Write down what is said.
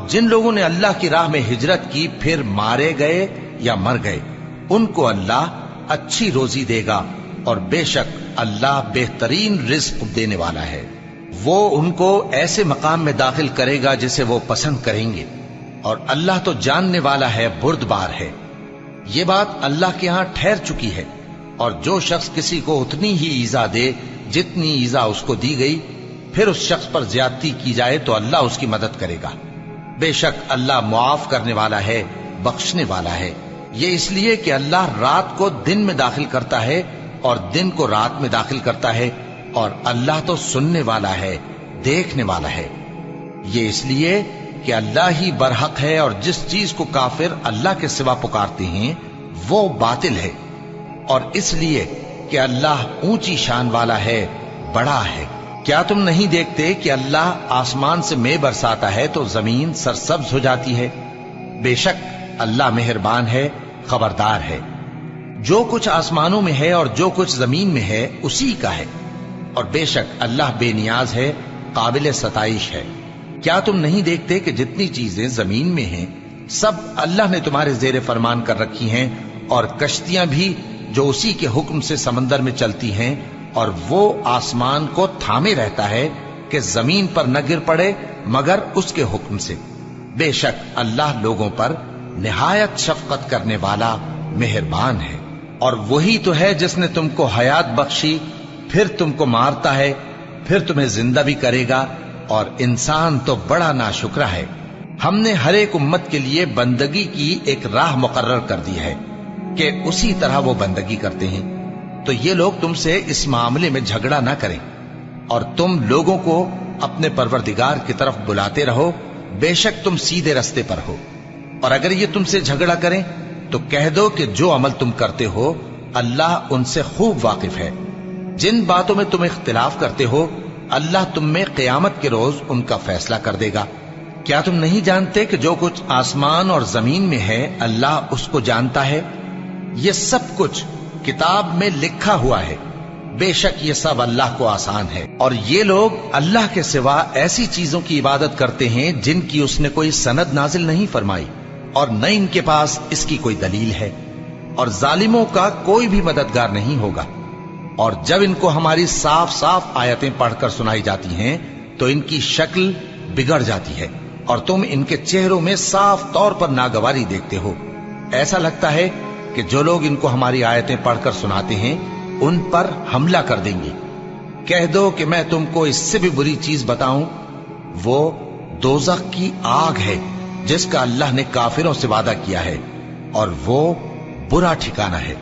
جن لوگوں نے اللہ کی راہ میں ہجرت کی پھر مارے گئے یا مر گئے، ان کو اللہ اچھی روزی دے گا، اور بے شک اللہ بہترین رزق دینے والا ہے۔ وہ ان کو ایسے مقام میں داخل کرے گا جسے وہ پسند کریں گے، اور اللہ تو جاننے والا ہے، بردبار ہے۔ یہ بات اللہ کے ہاں ٹھہر چکی ہے، اور جو شخص کسی کو اتنی ہی ایذا دے جتنی ایذا اس کو دی گئی، پھر اس شخص پر زیادتی کی جائے تو اللہ اس کی مدد کرے گا۔ بے شک اللہ معاف کرنے والا ہے، بخشنے والا ہے۔ یہ اس لیے کہ اللہ رات کو دن میں داخل کرتا ہے اور دن کو رات میں داخل کرتا ہے، اور اللہ تو سننے والا ہے، دیکھنے والا ہے۔ یہ اس لیے کہ اللہ ہی برحق ہے، اور جس چیز کو کافر اللہ کے سوا پکارتے ہیں وہ باطل ہے، اور اس لیے کہ اللہ اونچی شان والا ہے، بڑا ہے۔ کیا تم نہیں دیکھتے کہ اللہ آسمان سے مے برساتا ہے تو زمین سرسبز ہو جاتی ہے؟ بے شک اللہ مہربان ہے، خبردار ہے۔ جو کچھ آسمانوں میں ہے اور جو کچھ زمین میں ہے اسی کا ہے، اور بے شک اللہ بے نیاز ہے، قابل ستائش ہے۔ کیا تم نہیں دیکھتے کہ جتنی چیزیں زمین میں ہیں سب اللہ نے تمہارے زیر فرمان کر رکھی ہیں، اور کشتیاں بھی جو اسی کے حکم سے سمندر میں چلتی ہیں، اور وہ آسمان کو تھامے رہتا ہے کہ زمین پر نہ گر پڑے مگر اس کے حکم سے۔ بے شک اللہ لوگوں پر نہایت شفقت کرنے والا، مہربان ہے۔ اور وہی تو ہے جس نے تم کو حیات بخشی، پھر تم کو مارتا ہے، پھر تمہیں زندہ بھی کرے گا، اور انسان تو بڑا ناشکرا ہے۔ ہم نے ہر ایک امت کے لیے بندگی کی ایک راہ مقرر کر دی ہے کہ اسی طرح وہ بندگی کرتے ہیں، تو یہ لوگ تم سے اس معاملے میں جھگڑا نہ کریں، اور تم لوگوں کو اپنے پروردگار کی طرف بلاتے رہو، بے شک تم سیدھے رستے پر ہو۔ اور اگر یہ تم سے جھگڑا کریں تو کہہ دو کہ جو عمل تم کرتے ہو اللہ ان سے خوب واقف ہے۔ جن باتوں میں تم اختلاف کرتے ہو اللہ تم میں قیامت کے روز ان کا فیصلہ کر دے گا۔ کیا تم نہیں جانتے کہ جو کچھ آسمان اور زمین میں ہے اللہ اس کو جانتا ہے؟ یہ سب کچھ کتاب میں لکھا ہوا ہے، بے شک یہ سب اللہ کو آسان ہے۔ اور یہ لوگ اللہ کے سوا ایسی چیزوں کی عبادت کرتے ہیں جن کی اس نے کوئی سند نازل نہیں فرمائی، اور نہ ان کے پاس اس کی کوئی دلیل ہے، اور ظالموں کا کوئی بھی مددگار نہیں ہوگا۔ اور جب ان کو ہماری صاف صاف آیتیں پڑھ کر سنائی جاتی ہیں تو ان کی شکل بگڑ جاتی ہے، اور تم ان کے چہروں میں صاف طور پر ناگواری دیکھتے ہو۔ ایسا لگتا ہے کہ جو لوگ ان کو ہماری آیتیں پڑھ کر سناتے ہیں ان پر حملہ کر دیں گے۔ کہہ دو کہ میں تم کو اس سے بھی بری چیز بتاؤں، وہ دوزخ کی آگ ہے جس کا اللہ نے کافروں سے وعدہ کیا ہے، اور وہ برا ٹھکانہ ہے۔